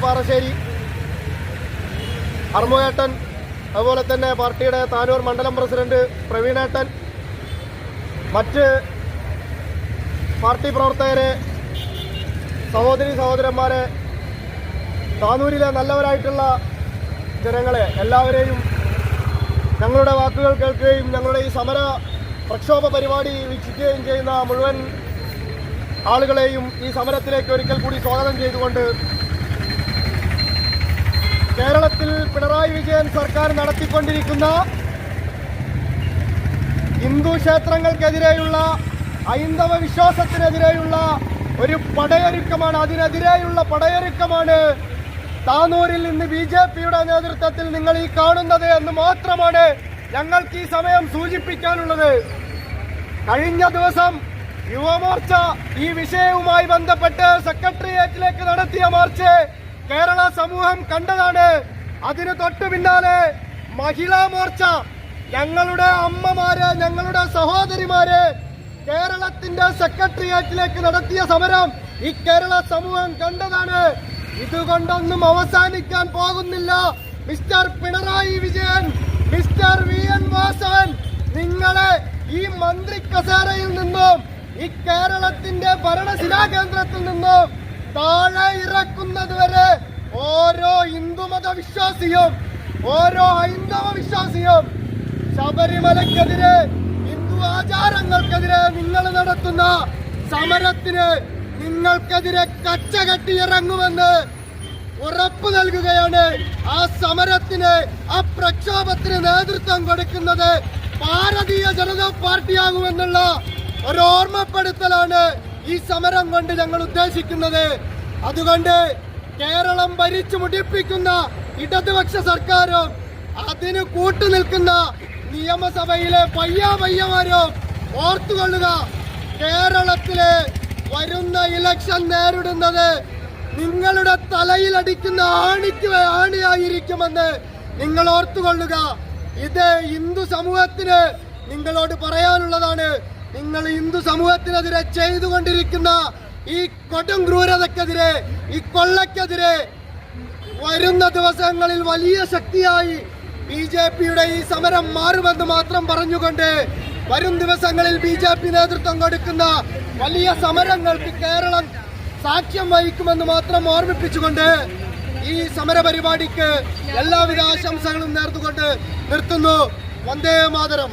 പാറശ്ശേരി, അർമുവേട്ടൻ, അതുപോലെ തന്നെ പാർട്ടിയുടെ താനൂർ മണ്ഡലം പ്രസിഡന്റ് പ്രവീണേട്ടൻ, മറ്റ് പാർട്ടി പ്രവർത്തകരെ, സഹോദരി സഹോദരന്മാരെ, താനൂരിലെ നല്ലവരായിട്ടുള്ള ജനങ്ങളെ എല്ലാവരെയും ഞങ്ങളുടെ വാക്കുകൾ കേൾക്കുകയും ഞങ്ങളുടെ ഈ സമര പ്രക്ഷോഭ പരിപാടി വീക്ഷിക്കുകയും ചെയ്യുന്ന മുഴുവൻ ആളുകളെയും ഈ സമരത്തിലേക്ക് ഒരിക്കൽ കൂടി സ്വാഗതം ചെയ്തുകൊണ്ട്, കേരളത്തിൽ പിണറായി വിജയൻ സർക്കാർ നടത്തിക്കൊണ്ടിരിക്കുന്ന ഹിന്ദു ക്ഷേത്രങ്ങൾക്കെതിരെയുള്ള, ഹൈന്ദവ വിശ്വാസത്തിനെതിരെയുള്ള ഒരു പടയൊരുക്കമാണ്, അതിനെതിരെയുള്ള പടയൊരുക്കമാണ് താനൂരിൽ നിന്ന് BJPയുടെ നേതൃത്വത്തിൽ നിങ്ങൾ ഈ കാണുന്നത് എന്ന് മാത്രമാണ് ഞങ്ങൾക്ക് ഈ സമയം സൂചിപ്പിക്കാനുള്ളത്. കഴിഞ്ഞ ദിവസം യുവമോർച്ച ഈ വിഷയവുമായി ബന്ധപ്പെട്ട് സെക്രട്ടേറിയറ്റിലേക്ക് നടത്തിയ മാർച്ച് കേരള സമൂഹം കണ്ടതാണ്. അതിന് തൊട്ടു പിന്നാലെ മഹിളാ മോർച്ച, ഞങ്ങളുടെ അമ്മമാര്, ഞങ്ങളുടെ സഹോദരിമാര് കേരളത്തിന്റെ സെക്രട്ടേറിയറ്റിലേക്ക് നടത്തിയ സമരം ഈ കേരള സമൂഹം കണ്ടതാണ്. ഇതുകൊണ്ടൊന്നും അവസാനിക്കാൻ പോകുന്നില്ല. Mister Pinarayi Vijayan, mister VN Vasavan, നിങ്ങളെ ഈ മന്ത്രി കസേരയിൽ നിന്നും ഈ കേരളത്തിന്റെ ഭരണശിലാ കേന്ദ്രത്തിൽ നിന്നും താഴെ ഇറക്കുന്നതുവരെ ഓരോ ഹിന്ദുമത വിശ്വാസിയും, ഓരോ ഹൈന്ദവ വിശ്വാസിയും ശബരിമലയ്ക്കെതിരെ, ഹിന്ദു ആചാരങ്ങൾക്കെതിരെ നിങ്ങൾ നടത്തുന്ന സമരത്തിന് നിങ്ങൾക്കെതിരെ കച്ചകെട്ടി ഇറങ്ങുമെന്ന് ഉറപ്പു നൽകുകയാണ്. ആ സമരത്തിന്, ആ പ്രക്ഷോഭത്തിന് നേതൃത്വം കൊടുക്കുന്നത് ഭാരതീയ ജനതാ പാർട്ടിയാകുമെന്നുള്ള ഒരു ഓർമ്മപ്പെടുത്തലാണ് ഈ സമരം കൊണ്ട് ഞങ്ങൾ ഉദ്ദേശിക്കുന്നത്. അതുകൊണ്ട് കേരളം ഭരിച്ചു മുടിപ്പിക്കുന്ന ഇടതുപക്ഷ സർക്കാരും അതിന് കൂട്ടുനിൽക്കുന്ന നിയമസഭയിലെ പയ്യന്മാരും ഓർത്തുകൊള്ളുക, കേരളത്തിലെ വരുന്ന ഇലക്ഷൻ നേരിടുന്നത് നിങ്ങളുടെ തലയിലടിക്കുന്ന ആണിയായിരിക്കുമെന്ന് നിങ്ങൾ ഓർത്തുകൊള്ളുക. ഇത് ഹിന്ദു സമൂഹത്തിന് നിങ്ങളോട് പറയാനുള്ളതാണ്. നിങ്ങൾ ഹിന്ദു സമൂഹത്തിനെതിരെ ചെയ്തുകൊണ്ടിരിക്കുന്ന ഈ കൊടും ക്രൂരതക്കെതിരെ, ഈ കൊള്ളക്കെതിരെ വരുന്ന ദിവസങ്ങളിൽ വലിയ ശക്തിയായി BJPയുടെ ഈ സമരം മാറുമെന്ന് മാത്രം പറഞ്ഞുകൊണ്ട്, വരും ദിവസങ്ങളിൽ BJP നേതൃത്വം കൊടുക്കുന്ന വലിയ സമരങ്ങൾക്ക് കേരളം സാക്ഷ്യം വഹിക്കുമെന്ന് മാത്രം ഓർമ്മിപ്പിച്ചുകൊണ്ട് ഈ സമരപരിപാടിക്ക് എല്ലാവിധ ആശംസകളും നേർന്നുകൊണ്ട് നിർത്തുന്നു. വന്ദേ മാതരം.